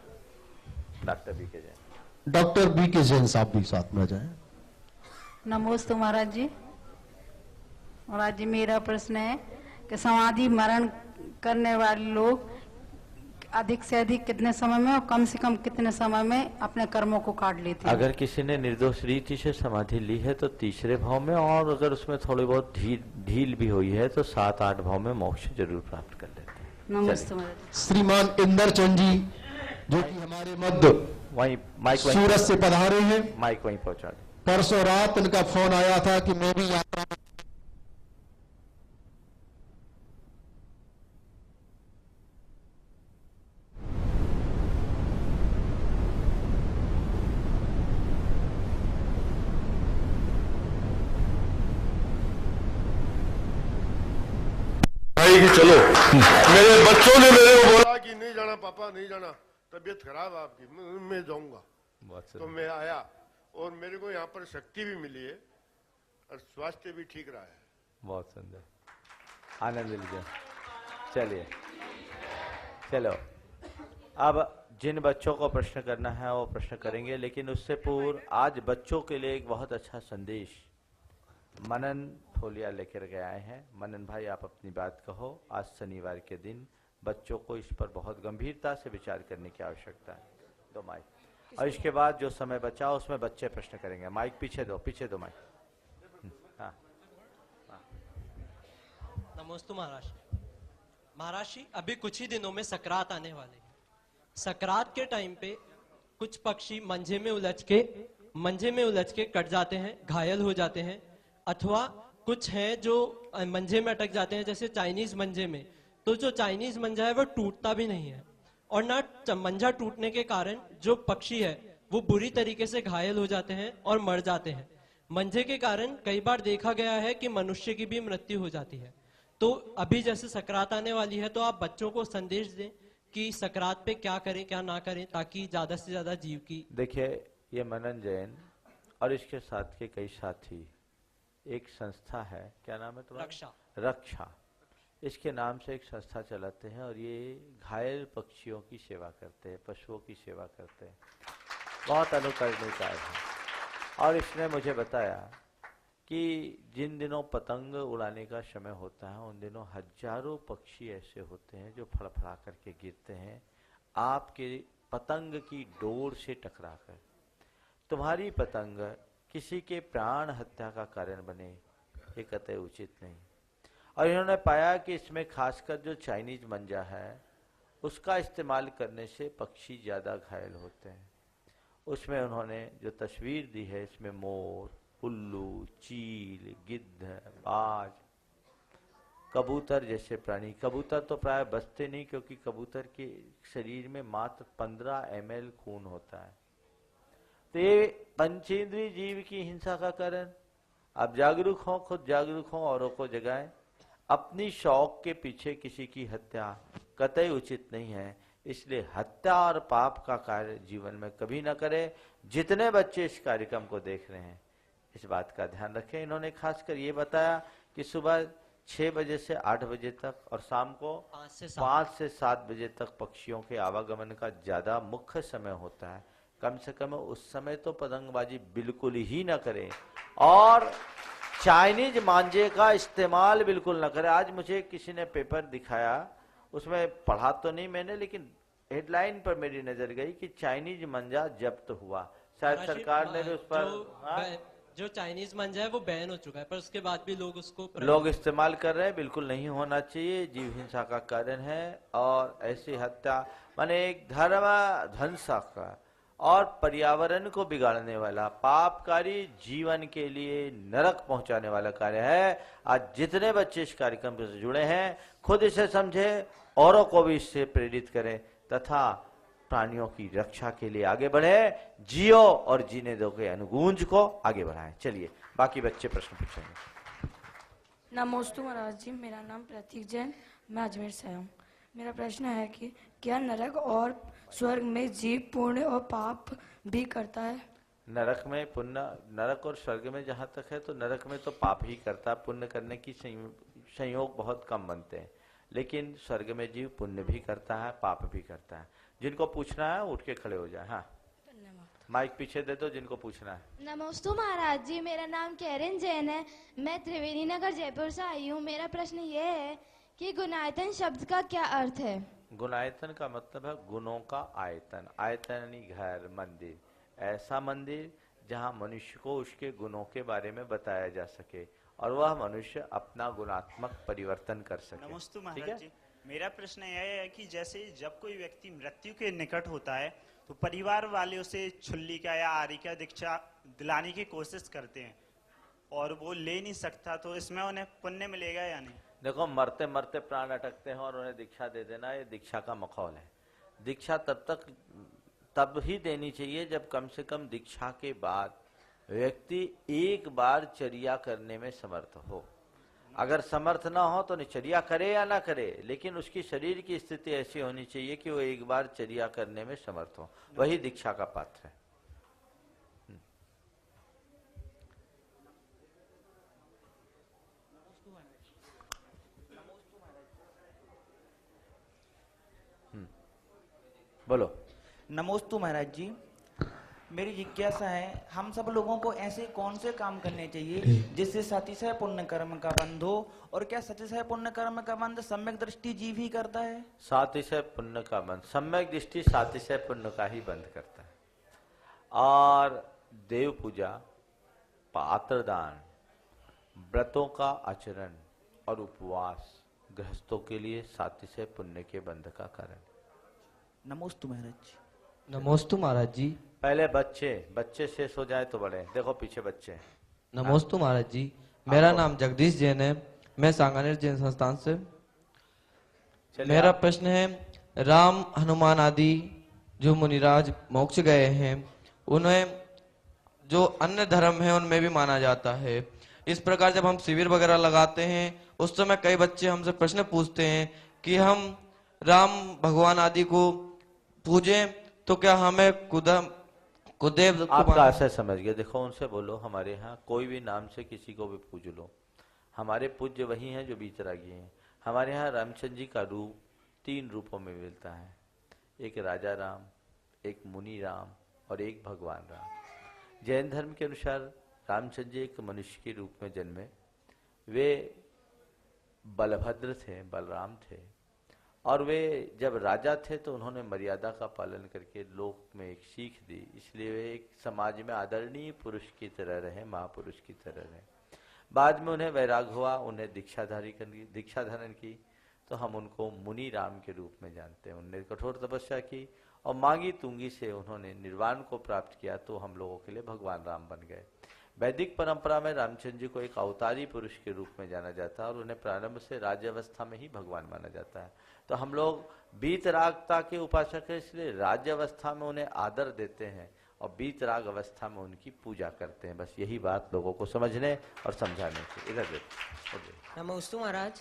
Doctor BK Jain. Doctor BK Jain साहब भी साथ में जाए। नमस्ते महाराज जी। महाराज जी, मेरा प्रश्न है कि समाधि मरण करने वाले लोग अधिक से अधिक कितने समय में और कम से कम कितने समय में अपने कर्मों को काट लेते हैं? अगर किसी ने निर्दोष रीति से समाधि ली है तो तीसरे भाव में, और अगर उसमें थोड़ी बहुत ढील भी हुई है तो 7-8 भाव में मोक्ष जरूर प्राप्त कर लेते हैं। नमस्ते महाराज। श्रीमान इंदरचंद जी, जो कि हमारे मध्य वहीं माइक सूरत से पधारे हैं। माइक वहीं पहुंचा दे। परसों रात इनका फोन आया था कि मैं भी यात्रा कि चलो। मेरे बच्चों ने मेरे को बोला कि नहीं जाना पापा, नहीं जाना, तबीयत खराब है आपकी, मैं जाऊंगा। तो मैं आया, और मेरे को यहाँ पर शक्ति भी मिली है और स्वास्थ्य भी ठीक रहा है। बहुत सुंदर, आनंद लीजिए। चलिए चलो, अब जिन बच्चों को प्रश्न करना है वो प्रश्न करेंगे, लेकिन उससे पूर्व आज बच्चों के लिए एक बहुत अच्छा संदेश मनन फोलिया लेकर के आए हैं। मनन भाई, आप अपनी बात कहो। आज शनिवार के दिन बच्चों को इस पर बहुत गंभीरता से विचार करने की आवश्यकता है। दो माइक। और इसके बाद जो समय बचा उसमें बच्चे प्रश्न करेंगे। माइक पीछे दो माइक। हाँ। नमस्ते महाराज। महाराज जी, अभी कुछ ही दिनों में सकरात आने वाले हैं। सकरात के टाइम पे कुछ पक्षी मंजे में उलझ के कट जाते हैं, घायल हो जाते हैं, अथवा कुछ हैं जो मंजे में अटक जाते हैं, जैसे चाइनीज मंजे में। तो जो चाइनीज मंजा है वो टूटता भी नहीं है, और ना मंजा टूटने के कारण जो पक्षी है वो बुरी तरीके से घायल हो जाते हैं और मर जाते हैं। मंजे के कारण कई बार देखा गया है कि मनुष्य की भी मृत्यु हो जाती है। तो अभी जैसे सकरात आने वाली है, तो आप बच्चों को संदेश दें कि सकरात पे क्या करें क्या ना करें, ताकि ज्यादा से ज्यादा जीव की। देखिए, ये मनन जैन और इसके साथ के कई साथी, एक संस्था है, क्या नाम है तुम्हारा? रक्षा। इसके नाम से एक संस्था चलाते हैं और ये घायल पक्षियों की सेवा करते हैं, पशुओं की सेवा करते हैं। बहुत अनुकरणीय कार्य है। और इसने मुझे बताया कि जिन दिनों पतंग उड़ाने का समय होता है उन दिनों हजारों पक्षी ऐसे होते हैं जो फड़फड़ा करके गिरते हैं आपके पतंग की डोर से टकराकर। तुम्हारी पतंग किसी के प्राण हत्या का कारण बने, ये कतई उचित नहीं। और इन्होंने पाया कि इसमें खासकर जो चाइनीज मंजा है उसका इस्तेमाल करने से पक्षी ज़्यादा घायल होते हैं। उसमें उन्होंने जो तस्वीर दी है, इसमें मोर, उल्लू, चील, गिद्ध, बाज, कबूतर जैसे प्राणी। कबूतर तो प्राय बचते नहीं, क्योंकि कबूतर के शरीर में मात्र 15 ml खून होता है। तो ये पंचेंद्रीय जीव की हिंसा का कारण। आप जागरूक हो, खुद जागरूक हो, औरों को जगाएं। अपनी शौक के पीछे किसी की हत्या कतई उचित नहीं है, इसलिए हत्या और पाप का कार्य जीवन में कभी न करें। जितने बच्चे इस कार्यक्रम को देख रहे हैं इस बात का ध्यान रखें। इन्होंने खासकर ये बताया कि सुबह 6 बजे से 8 बजे तक और शाम को 5 से 7 बजे तक पक्षियों के आवागमन का ज्यादा मुख्य समय होता है। कम से कम उस समय तो पतंगबाजी बिल्कुल ही न करें और चाइनीज मांजे का इस्तेमाल बिल्कुल न करें। आज मुझे किसी ने पेपर दिखाया, उसमें पढ़ा तो नहीं मैंने, लेकिन हेडलाइन पर मेरी नजर गई कि चाइनीज मंजा जब्त हुआ। शायद सरकार ने भी उस पर जो चाइनीज मंजा है वो बैन हो चुका है, पर उसके बाद भी लोग उसको इस्तेमाल कर रहे हैं। बिल्कुल नहीं होना चाहिए, जीव हिंसा का कारण है। और ऐसी हत्या माने एक धर्म ध्वंसक और पर्यावरण को बिगाड़ने वाला पापकारी, जीवन के लिए नरक पहुंचाने वाला कार्य है। आज जितने बच्चे इस कार्यक्रम से जुड़े हैं खुद इसे समझे, औरों को भी इससे प्रेरित करें तथा प्राणियों की रक्षा के लिए आगे बढ़े। जियो और जीने दो के अनुगूंज को आगे बढ़ाएं। चलिए बाकी बच्चे प्रश्न पूछेंगे। नमस्ते महाराज जी, मेरा नाम प्रतीक जैन, मैं अजमेर से आया हूँ। मेरा प्रश्न है कि क्या नरक और स्वर्ग में जीव पुण्य और पाप भी करता है? नरक में पुण्य, नरक और स्वर्ग में जहाँ तक है तो नरक में तो पाप ही करता है। पुण्य करने की संयोग बहुत कम बनते हैं, लेकिन स्वर्ग में जीव पुण्य भी करता है, पाप भी करता है। जिनको पूछना है उठ के खड़े हो जाए। हाँ, माइक पीछे दे दो जिनको पूछना है। नमस्ते महाराज जी, मेरा नाम कैरन जैन है, मैं त्रिवेणी नगर जयपुर से आई हूँ। मेरा प्रश्न ये है कि गुणायतन शब्द का क्या अर्थ है? गुणायतन का मतलब है गुणों का आयतन। आयतन यानी घर, मंदिर, ऐसा मंदिर जहाँ मनुष्य को उसके गुणों के बारे में बताया जा सके और वह मनुष्य अपना गुणात्मक परिवर्तन कर सके। नमस्ते महाराज जी, मेरा प्रश्न यह है कि जैसे जब कोई व्यक्ति मृत्यु के निकट होता है तो परिवार वाले उसे छुल्ली का या आरी का दीक्षा दिलाने की कोशिश करते हैं और वो ले नहीं सकता, तो इसमें उन्हें पुण्य मिलेगा या नहीं? देखो, मरते मरते प्राण अटकते हैं और उन्हें दीक्षा दे देना, ये दीक्षा का मखौल है। दीक्षा तब ही देनी चाहिए जब कम से कम दीक्षा के बाद व्यक्ति एक बार चर्या करने में समर्थ हो। अगर समर्थ ना हो तो चर्या करे या ना करे, लेकिन उसकी शरीर की स्थिति ऐसी होनी चाहिए कि वो एक बार चर्या करने में समर्थ हो, वही दीक्षा का पात्र है। बोलो। नमोस्तु महाराज जी, मेरी जिज्ञासा है, हम सब लोगों को ऐसे कौन से काम करने चाहिए जिससे सतिशय पुण्य कर्म का बंध हो, और क्या सतिशय पुण्य कर्म का बंध सम्यक दृष्टि जीव ही करता है? सातिशय पुण्य का बंध, सम्यक दृष्टि सातिशय पुण्य का ही बंध करता है। और देव पूजा, पात्रदान, व्रतों का आचरण और उपवास गृहस्थों के लिए सातिशय पुण्य के बंध का कारण। नमोस्तु महाराज जी। नमोस्तु महाराज जी। पहले बच्चे शेष हो जाए तो बड़े, देखो पीछे बच्चे। नमोस्तु महाराज जी। मेरा नाम जगदीश जैन है, मैं सांगानेर जैन संस्थान से। मेरा प्रश्न है, राम हनुमान आदि जो मुनिराज मोक्ष गए हैं उन्हें जो अन्य धर्म है उनमें भी माना जाता है। इस प्रकार जब हम शिविर वगैरह लगाते हैं उस समय कई बच्चे हमसे प्रश्न पूछते हैं कि हम राम भगवान आदि को पूजें तो क्या हमें कुदेव आपका आशय समझ गया। देखो उनसे बोलो हमारे यहाँ कोई भी नाम से किसी को भी पूज लो, हमारे पूज्य वही हैं जो बीतरागी हैं। हमारे यहाँ रामचंद्र जी का रूप 3 रूपों में मिलता है, एक राजा राम, एक मुनि राम और एक भगवान राम। जैन धर्म के अनुसार रामचंद्र जी एक मनुष्य के रूप में जन्मे। वे बलभद्र थे, बलराम थे, और वे जब राजा थे तो उन्होंने मर्यादा का पालन करके लोक में एक सीख दी, इसलिए वे एक समाज में आदरणीय पुरुष की तरह रहे, महापुरुष की तरह रहे। बाद में उन्हें वैराग हुआ, उन्हें दीक्षा धारण की, तो हम उनको मुनि राम के रूप में जानते हैं। उन्होंने कठोर तपस्या की और मांगी तुंगी से उन्होंने निर्वाण को प्राप्त किया, तो हम लोगों के लिए भगवान राम बन गए। वैदिक परंपरा में रामचंद्र जी को एक अवतारी पुरुष के रूप में जाना जाता है और उन्हें प्रारंभ से राज्य अवस्था में ही भगवान माना जाता है। तो हम लोग बीतरागता के उपासक हैं, इसलिए राज्य अवस्था में उन्हें आदर देते हैं और बीतराग अवस्था में उनकी पूजा करते हैं। बस यही बात लोगों को समझने और समझाने की। इधर देखो। नमोस्तु महाराज,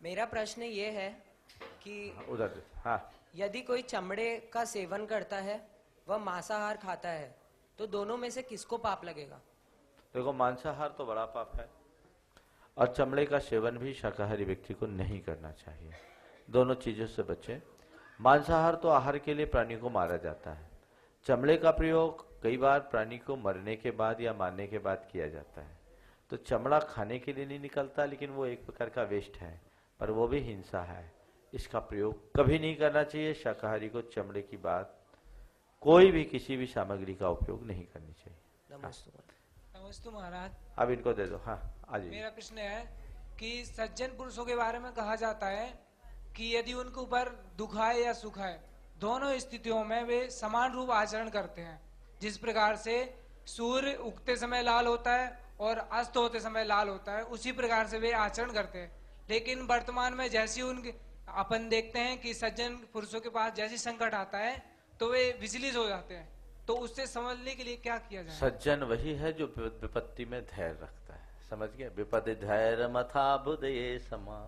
मेरा प्रश्न ये है कि उधर हाँ, यदि कोई चमड़े का सेवन करता है, वह मांसाहार खाता है, तो दोनों में से किसको पाप लगेगा? देखो मांसाहार तो बड़ा पाप है और चमड़े का सेवन भी शाकाहारी व्यक्ति को नहीं करना चाहिए। दोनों चीजों से बचे। मांसाहार तो आहार के लिए प्राणी को मारा जाता है, चमड़े का प्रयोग कई बार प्राणी को मरने के बाद या मारने के बाद किया जाता है। तो चमड़ा खाने के लिए नहीं निकलता, लेकिन वो एक प्रकार का वेस्ट है, पर वो भी हिंसा है। इसका प्रयोग कभी नहीं करना चाहिए। शाकाहारी को चमड़े की बात कोई भी किसी भी सामग्री का उपयोग नहीं करनी चाहिए। नमस्ते महाराज। अब इनको दे दो। हाँ आज मेरा प्रश्न है कि सज्जन पुरुषों के बारे में कहा जाता है कि यदि उनके ऊपर दुख आए या सुख आए, दोनों स्थितियों में वे समान रूप आचरण करते हैं। जिस प्रकार से सूर्य उगते समय लाल होता है और अस्त होते समय लाल होता है, उसी प्रकार से वे आचरण करते हैं। लेकिन वर्तमान में जैसी उनके अपन देखते हैं कि सज्जन पुरुषों के पास जैसी संकट आता है तो वे विचलित हो जाते हैं, तो उससे समझने के लिए क्या किया जाए? सज्जन वही है जो विपत्ति में धैर्य रखता है। समझ गया? विपत्ति धैर्य मथा बुदये समा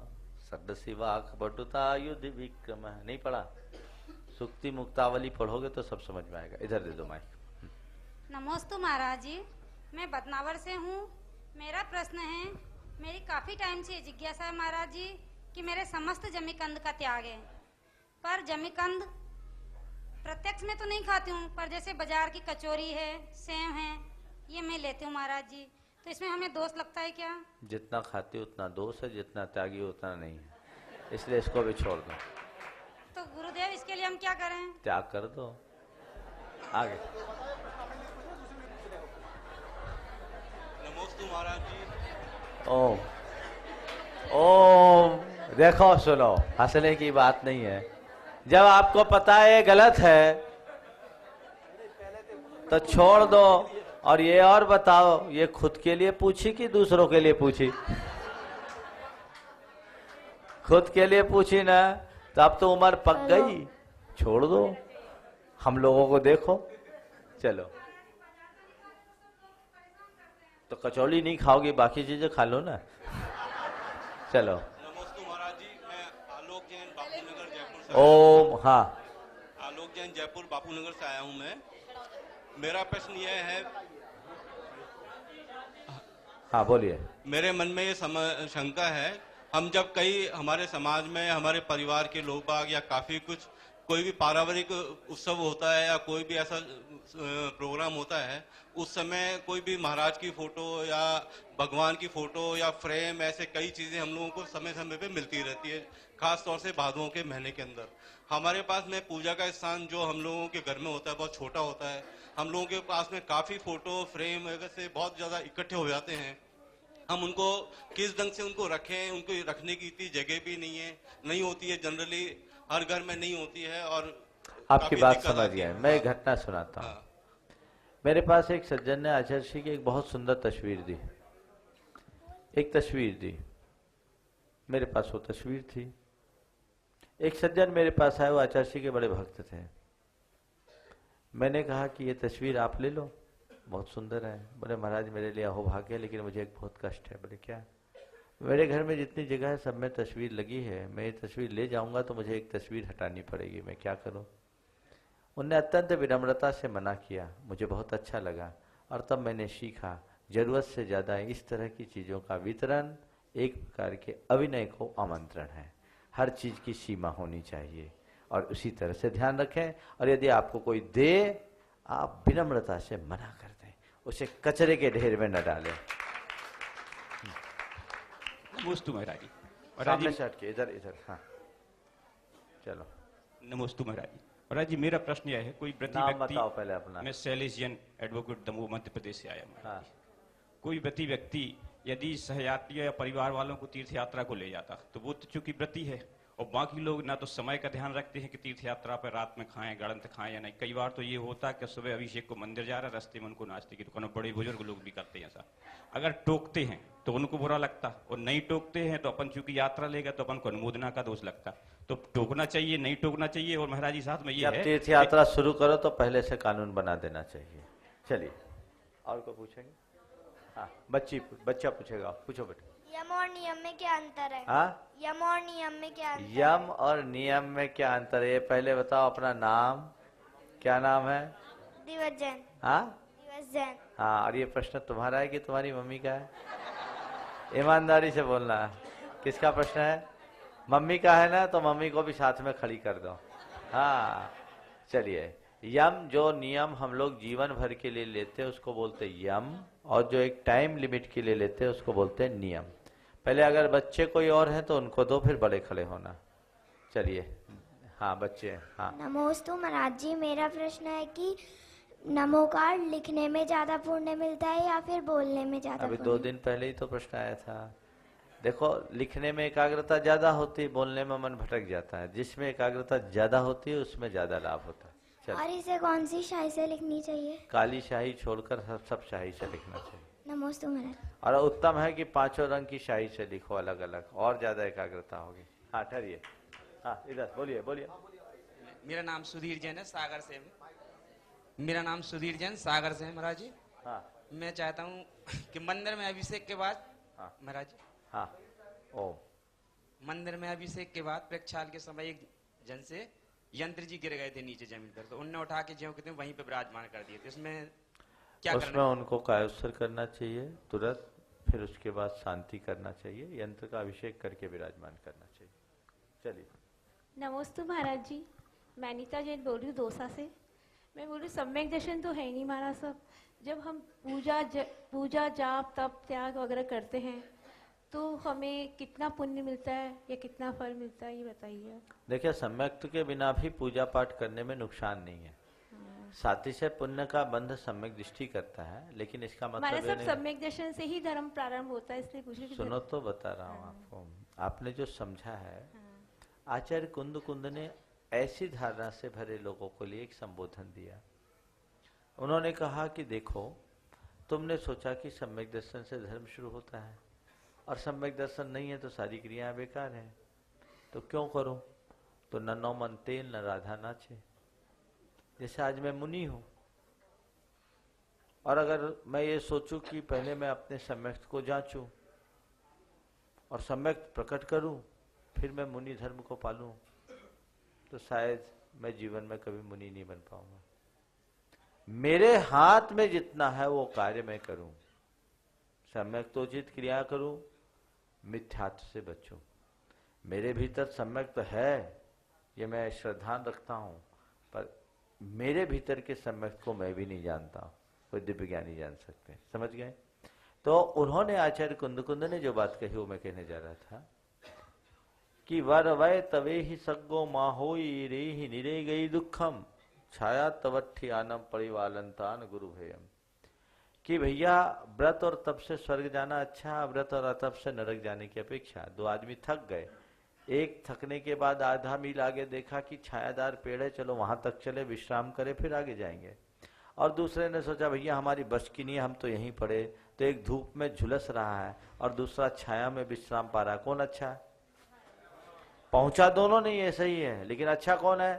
सद शिवाक बटुता युद्ध विक्रम। नहीं पढ़ा? सुक्ति मुक्तावली पढ़ोगे तो सब समझ में आएगा। इधर दे दो माइक। नमोस्तु महाराज जी, मैं बदनावर से हूँ। मेरा प्रश्न है, मेरी काफी टाइम से जिज्ञासा है महाराज जी कि मेरे समस्त जमीकंद का त्याग है, पर जमीकंद प्रत्यक्ष में तो नहीं खाती हूँ, पर जैसे बाजार की कचौरी है, सेव है, ये मैं लेती हूँ महाराज जी, तो इसमें हमें दोष लगता है क्या? जितना खाती उतना दोष है, जितना त्यागी उतना नहीं है, इसलिए इसको भी छोड़ दो। तो गुरुदेव इसके लिए हम क्या करें? त्याग कर दो। आगे। नमोस्तु महाराज जी। ओम ओम। देखो सुनो, हंसने की बात नहीं है। जब आपको पता है ये गलत है तो छोड़ दो। और ये और बताओ, ये खुद के लिए पूछी कि दूसरों के लिए पूछी? खुद के लिए पूछी ना, तो अब तो उम्र पक गई, छोड़ दो। हम लोगों को देखो। चलो, तो कचौली नहीं खाओगी, बाकी चीजें खा लो ना। चलो। नमस्ते महाराज जी, मैं आलोक जैन बापूनगर जयपुर से। ओम। हाँ, आलोक जैन जयपुर बापूनगर से आया हूं मैं। मेरा प्रश्न यह है, हाँ बोलिए। मेरे मन में ये शंका है, हम जब कई हमारे समाज में हमारे परिवार के लोग बाग या काफी कुछ कोई भी पारिवारिक उत्सव होता है या कोई भी ऐसा प्रोग्राम होता है, उस समय कोई भी महाराज की फोटो या भगवान की फोटो या फ्रेम, ऐसे कई चीजें हम लोगों को समय समय पे मिलती रहती है, खास तौर से भादों के महीने के अंदर। हमारे पास में पूजा का स्थान जो हम लोगों के घर में होता है बहुत छोटा होता है। हम लोगों के पास में काफी फोटो फ्रेम वगैरह से बहुत ज्यादा इकट्ठे हो जाते हैं। हम उनको किस ढंग से उनको रखें, उनको रखने की इतनी जगह भी नहीं होती है, जनरली हर घर में नहीं होती है। और आपकी बात समझ गया। मैं एक घटना सुनाता हूँ। मेरे पास एक सज्जन ने आचार्य श्री की एक बहुत सुंदर तस्वीर दी, एक तस्वीर दी, मेरे पास वो तस्वीर थी। एक सज्जन मेरे पास आए, वो आचार्य श्री के बड़े भक्त थे। मैंने कहा कि ये तस्वीर आप ले लो, बहुत सुंदर है। बोले महाराज मेरे लिए अहोभाग्य है, लेकिन मुझे एक बहुत कष्ट है। बोले क्या? मेरे घर में जितनी जगह है सब में तस्वीर लगी है, मैं ये तस्वीर ले जाऊंगा तो मुझे एक तस्वीर हटानी पड़ेगी, मैं क्या करूं? उनने अत्यंत विनम्रता से मना किया। मुझे बहुत अच्छा लगा और तब मैंने सीखा जरूरत से ज्यादा इस तरह की चीजों का वितरण एक प्रकार के अभिनय को आमंत्रण है। हर चीज की सीमा होनी चाहिए और उसी तरह से ध्यान रखें। और यदि आपको कोई दे, आप विनम्रता से मना कर दें, उसे कचरे के ढेर में न डालें। नमोस्तु महाराज जी। सामने से हटके इधर इधर। हाँ चलो। नमोस्तु महाराज जी। महाराज जी मेरा प्रश्न यह है, कोई व्रती नाम व्यक्ति, बताओ पहले अपना। मैं शैलेश जैन, एडवोकेट दमोह मध्य प्रदेश से आया हूँ। हाँ। कोई व्रती व्यक्ति यदि सहयात्री या परिवार वालों को तीर्थ यात्रा को ले जाता तो वो तो चूंकि व्रती है, और बाकी लोग ना तो समय का ध्यान रखते हैं कि तीर्थ यात्रा पर रात में खाएं, गड़ंत खाएं या नहीं। कई बार तो ये होता है कि सुबह अभिषेक को मंदिर जा रहा है, रास्ते में उनको नाश्ते की दुकान, बड़े बुजुर्ग लोग भी करते हैं ऐसा। अगर टोकते हैं तो उनको बुरा लगता, और नहीं टोकते हैं तो अपन चूंकि यात्रा लेगा तो अपन को अनुमोदना का दोष लगता। तो टोकना चाहिए, नहीं टोकना चाहिए। और महाराज जी साथ में ये है, तीर्थ यात्रा शुरू करो तो पहले से कानून बना देना चाहिए। चलिए और को पूछेंगे? हाँ बच्चा पूछेगा, पूछो बेटा। यम और नियम में क्या अंतर है? हाँ? यम और नियम में क्या अंतर है? यम और नियम में क्या अंतर है? पहले बताओ अपना नाम, क्या नाम है? दिवस जैन। हाँ दिवस जैन। हाँ। और ये प्रश्न तुम्हारा है कि तुम्हारी मम्मी का है? ईमानदारी से बोलना है। किसका प्रश्न है? मम्मी का है ना, तो मम्मी को भी साथ में खड़ी कर दो। हाँ चलिए। यम जो नियम हम लोग जीवन भर के लिए लेते हैं उसको बोलते हैं यम, और जो एक टाइम लिमिट के लिए लेते हैं उसको बोलते हैं नियम। पहले अगर बच्चे कोई और हैं तो उनको दो, फिर बड़े खड़े होना। चलिए। हाँ बच्चे। हाँ नमोस्तु महाराज जी, मेरा प्रश्न है कि नमोकार लिखने में ज्यादा पुण्य मिलता है या फिर बोलने में ज्यादा? अभी 2 दिन पहले ही तो प्रश्न आया था। देखो, लिखने में एकाग्रता ज्यादा होती है, बोलने में मन भटक जाता है। जिसमें एकाग्रता ज्यादा होती है उसमें ज्यादा लाभ होता है। और इसे कौन सी शाही से लिखनी चाहिए? काली शाही छोड़कर सब शाही से लिखना चाहिए। नमोस्तु महाराज। और उत्तम है कि 5 रंग की शाही से लिखो अलग अलग, और ज्यादा एकाग्रता होगी। हाँ ठहरिए। हाँ इधर बोलिए बोलिए। मेरा नाम सुधीर जैन है, सागर से। मेरा नाम सुधीर जैन सागर से है महाराज जी। हाँ। मैं चाहता हूँ कि मंदिर में अभिषेक के बाद, हाँ महाराज जी, हाँ ओ मंदिर में अभिषेक के बाद प्रक्षाल के समय एक जन से यंत्र जी गिर गए थे नीचे जमीन पर, तो उनने उठा के जो कहते हैं वहीं पे विराजमान कर दिए। तो इसमें क्या उसमें करना? उनको कायोत्सर्ग करना चाहिए तुरंत, फिर उसके बाद शांति करना चाहिए, यंत्र का अभिषेक करके विराजमान करना चाहिए। चलिए। नमस्ते महाराज जी, मैं अनीता जैन बोल रही हूँ दोसा से। मैं बोल रही हूँ सम्यक दर्शन तो है नहीं महाराज साहब। जब हम पूजा जाप तप त्याग वगैरह करते हैं तो हमें कितना पुण्य मिलता है या कितना फल मिलता है, ये बताइए। देखिए, सम्यक्त के बिना भी पूजा पाठ करने में नुकसान नहीं है। साथी से पुण्य का बंध सम्यक दृष्टि करता है, लेकिन इसका मतलब सब सम्यक दर्शन से ही धर्म प्रारंभ होता है, इसलिए पूछ रही थी। सुनो तो बता रहा हूँ आपको। आपने जो समझा है, आचार्य कुंद ने ऐसी धारणा से भरे लोगों को लिए एक संबोधन दिया। उन्होंने कहा कि देखो, तुमने सोचा कि सम्यक दर्शन से धर्म शुरू होता है, और सम्यक दर्शन नहीं है तो सारी क्रियाएं बेकार हैं, तो क्यों करूं? तो न नौ मन तेल न राधा नाचे। जैसे आज मैं मुनि हूं, और अगर मैं ये सोचूं कि पहले मैं अपने सम्यक्त को जांचूं और सम्यक्त प्रकट करूं, फिर मैं मुनि धर्म को पालूं, तो शायद मैं जीवन में कभी मुनि नहीं बन पाऊंगा। मेरे हाथ में जितना है वो कार्य मैं करूं, सम्यक्तोचित क्रिया करूं, मिथ्यात्व से बचूं। मेरे भीतर सम्यक्त है, ये मैं श्रद्धान रखता हूँ, पर मेरे भीतर के सम्यक को मैं भी नहीं जानता हूँ, कोई दिव्य ज्ञानी जान सकते हैं। समझ गए? तो उन्होंने आचार्य कुंद ने जो बात कही वो मैं कहने जा रहा था कि वर वय तवे ही सग्गो माहोई रे ही निरे गई दुखम छाया तवट्ठी आनम परिवालंतान गुरु भयम। कि भैया व्रत और तप से स्वर्ग जाना अच्छा, व्रत और अतप से नरक जाने की अपेक्षा। दो आदमी थक गए, एक थकने के बाद आधा मील आगे देखा कि छायादार पेड़ है, चलो वहां तक चले, विश्राम करे, फिर आगे जाएंगे। और दूसरे ने सोचा भैया हमारी बस की नहीं है, हम तो यहीं पड़े। तो एक धूप में झुलस रहा है और दूसरा छाया में विश्राम पा रहा है, कौन अच्छा? पहुंचा दोनों नहीं है, सही है, लेकिन अच्छा कौन है?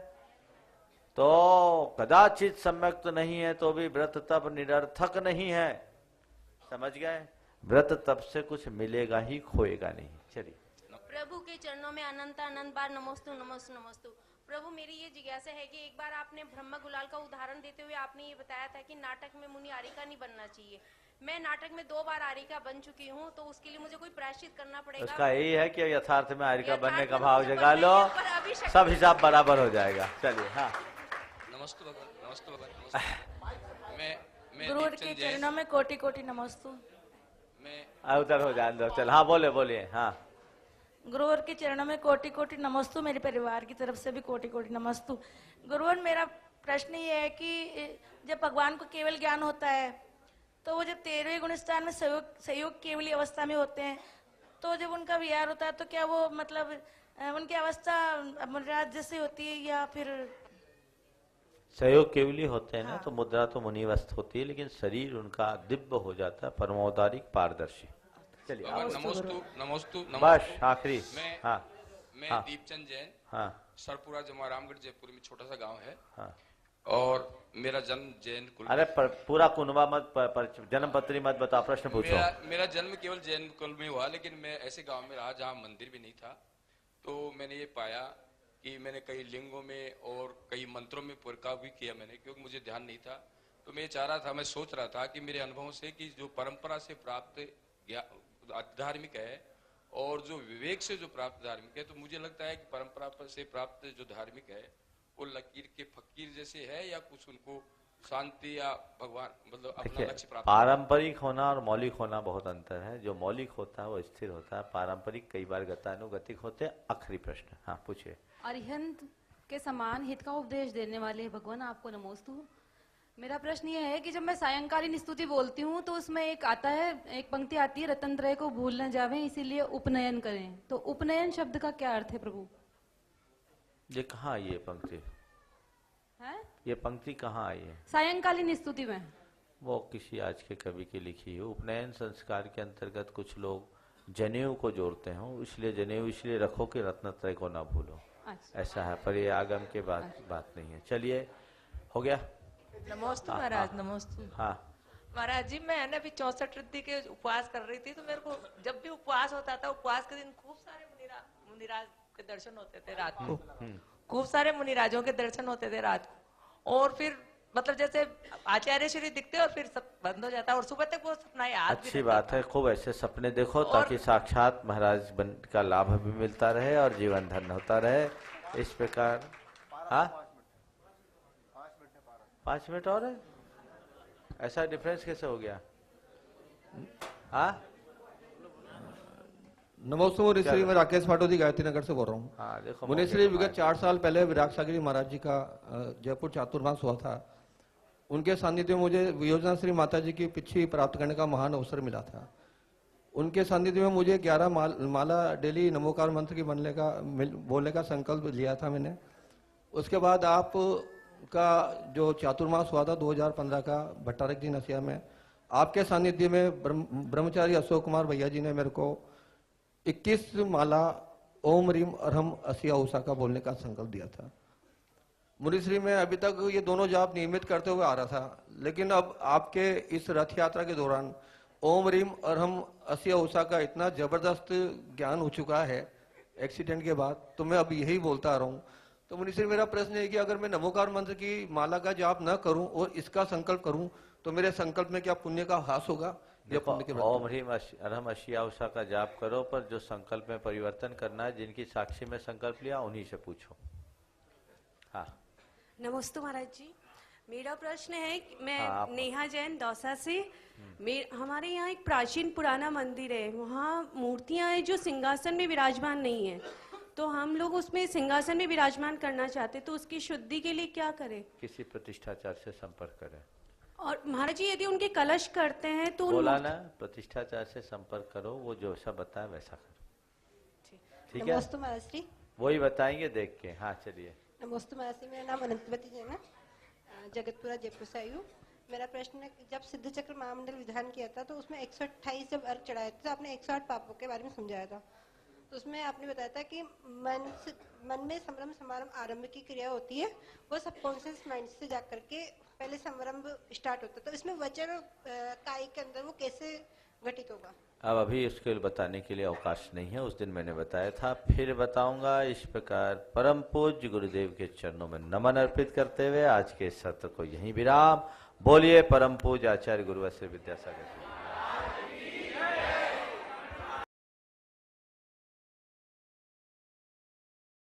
तो कदाचित सम्यक तो नहीं है तो भी व्रत तप निरर्थक नहीं है। समझ गए? व्रत तप से कुछ मिलेगा ही, खोएगा नहीं। चलिए। प्रभु के चरणों में अनंत अनंत बार नमोस्तु नमोस्तु नमोस्तु। प्रभु मेरी ये जिज्ञासा है कि एक बार आपने ब्रह्म गुलाल का उदाहरण देते हुए आपने ये बताया था कि नाटक में मुनि आरिका नहीं बनना चाहिए। मैं नाटक में 2 बार आरिका बन चुकी हूँ, तो उसके लिए मुझे कोई प्रायश्चित करना पड़ेगा? उसका यही है कि यथार्थ में आरिका बनने का भाव जगा लो, सब हिसाब बराबर हो जाएगा। चलिए। हाँ, नमस्ते भगवान, नमस्ते भगवान, नमस्ते। मैं गुरु के चरणों में कोटि कोटि नमस्तु। मैं उधर हो जाए अंदर। चल, हाँ बोलिए। हाँ, गुरुवर के चरणों में कोटि कोटि नमस्तु, मेरे परिवार की तरफ से भी कोटि कोटि नमस्तु। गुरुवर, मेरा प्रश्न ये है कि जब भगवान को केवल ज्ञान होता है तो वो जब 13वें गुण स्थान में सहयोग केवली अवस्था में होते हैं, तो जब उनका विहार होता है तो क्या वो मतलब उनकी अवस्था मुनिराज जैसे होती है या फिर? सहयोग केवली होते हैं ना, तो मुद्रा तो मुनिवस्थ होती है, लेकिन शरीर उनका दिव्य हो जाता है, परमोदारिक पारदर्शी। चलिए। नमोस्तु। बस आखिरी। मैं दीपचंद जैन। हाँ। सरपुरा जमा रामगढ़ जयपुर में छोटा सा गांव है। हाँ। और मेरा जन्म जैन कुल। अरे पूरा कुनबा मत, जन्म पत्री मत बताओ, प्रश्न पूछो। मेरा जन्म केवल जैन कुल में हुआ, लेकिन मैं ऐसे गांव में रहा जहाँ मंदिर भी नहीं था। तो मैंने ये पाया कि मैंने कई लिंगों में और कई मंत्रों में प्रकार भी किया मैंने, क्योंकि मुझे ध्यान नहीं था। तो मैं चाह रहा था, मैं सोच रहा था कि मेरे अनुभवों से कि जो परंपरा से प्राप्त धार्मिक है और जो विवेक से जो प्राप्त धार्मिक है, तो मुझे लगता है कि परंपरा से प्राप्त जो धार्मिक है वो लकीर के फकीर जैसे है, या कुछ उनको शांति या भगवान मतलब अपना लक्ष्य प्राप्त। पारंपरिक होना और मौलिक होना बहुत अंतर है। जो मौलिक होता है वो स्थिर होता है, पारंपरिक कई बार गतानुगतिक होते हैं। आखिरी प्रश्न। हाँ, पूछिए। अरिहंत के समान हित का उपदेश देने वाले भगवान आपको नमोस्तु। मेरा प्रश्न ये है कि जब मैं सायंकालीन स्तुति बोलती हूँ तो उसमें एक आता है, एक पंक्ति आती है, रतन त्रय को भूल न जावे इसीलिए उपनयन करें। तो उपनयन शब्द का क्या अर्थ है प्रभु? ये कहाँ आई है पंक्ति? है? ये पंक्ति कहाँ आई है? सायंकालीन स्तुति में। वो किसी आज के कवि की लिखी है। उपनयन संस्कार के अंतर्गत कुछ लोग जनेऊ को जोड़ते हैं, इसलिए जनेऊ इसलिए रखो कि रत्नत्रय को ना भूलो। ऐसा है, पर ये आगम के बात नहीं है। चलिए, हो गया। नमोस्तु महाराज। नमोस्तु। हाँ महाराज जी, मैं है ना अभी 64 रिद्धि के उपवास कर रही थी, तो मेरे को जब भी उपवास होता था, उपवास के दिन खूब सारे मुनिराज के दर्शन होते थे रात को। खूब सारे मुनिराजों के दर्शन होते थे रात को, और फिर मतलब जैसे आचार्य श्री दिखते और फिर सब बंद हो जाता, और सुबह तक वो सपना याद। अच्छी बात है, खूब ऐसे सपने देखो ताकि साक्षात महाराज बन का लाभ भी मिलता रहे और जीवन धन्य होता रहे। इस प्रकार। हाँ, 5 मिनट और है? ऐसा डिफरेंस कैसे हो गया? हाँ, नमोस्तु मुनिश्री, मैं राकेश पाटोदी गायत्री नगर से बोल रहा हूँ। हाँ, देखो मुनिश्री, विगत 4 साल पहले विराग सागरी महाराज जी का जयपुर चातुर्मास हुआ था। उनके सानिध्य में मुझे योजना श्री माता जी की पिछी प्राप्त करने का महान अवसर मिला था। उनके सानिध्य में मुझे 11 माला डेली नमोकार मंत्र की बोलने का संकल्प लिया था मैंने। उसके बाद आप का जो चातुर्मास हुआ था 2015 का भट्टारक जी नसिया में, आपके सानिध्य में ब्रह्मचारी अशोक कुमार भैया जी ने मेरे को 21 माला ओम रीम अरहम असिया उषा का बोलने का संकल्प दिया था। मुनिश्री में अभी तक ये दोनों जाप नियमित करते हुए आ रहा था, लेकिन अब आपके इस रथ यात्रा के दौरान ओम रीम अरहम असिया उषा का इतना जबरदस्त ज्ञान हो चुका है एक्सीडेंट के बाद, तो मैं अब यही बोलता आ रहा हूँ। तो मुनिश्री, मेरा प्रश्न है कि अगर मैं नमोकार मंत्र की माला का जाप न करूं और इसका संकल्प करूं, तो मेरे संकल्प में क्या पुण्य का ह्रास होगा? ओम ह्रीम अरहम अशिया उषा का जाप करो, पर जो संकल्प में परिवर्तन करना है, जिनकी साक्षी में संकल्प लिया उन्हीं से पूछो। हाँ नमस्ते महाराज जी, मेरा प्रश्न है कि मैं हाँ, आप- नेहा जैन दौसा से। हमारे यहाँ एक प्राचीन पुराना मंदिर है, वहाँ मूर्तियाँ हैं जो सिंहासन में विराजमान नहीं है, तो हम लोग उसमें सिंहासन में विराजमान करना चाहते, तो उसकी शुद्धि के लिए क्या करें? किसी प्रतिष्ठाचार्य से संपर्क करें। और महाराज जी यदि उनके कलश करते हैं तो उन बोला मूर्ति- ना, प्रतिष्ठाचार्य से संपर्क करो, वो जो सा बताए वैसा करो। ठीक है, नमस्ते महाराज श्री। वही बताएंगे देख के। हाँ चलिए। नमस्ते महाराज श्री, मेरा नाम अनंतवती जैन है, जगतपुरा जयपुर से आई हूँ। मेरा प्रश्न है, जब सिद्ध चक्र महामंडल विधान किया था तो उसमें 128 जब अर्घ चढ़ाए थे तो आपने 108 पापों के बारे में समझाया था। तो उसमें आपने बताया था कि मन में संभ्रम समारंभ आरंभ की क्रिया होती है, वो सबकॉन्शियस माइंड से जा करके पहले संभ्रम स्टार्ट होता है, तो इसमें वचन और कायिक के अंदर वो कैसे घटित होगा? अब अभी इसके बताने के लिए अवकाश नहीं है, उस दिन मैंने बताया था, फिर बताऊंगा। इस प्रकार परम पूज्य गुरुदेव के चरणों में नमन अर्पित करते हुए आज के सत्र को यहीं विराम। बोलिए परम पूज्य आचार्य गुरुवर श्री विद्यासागर।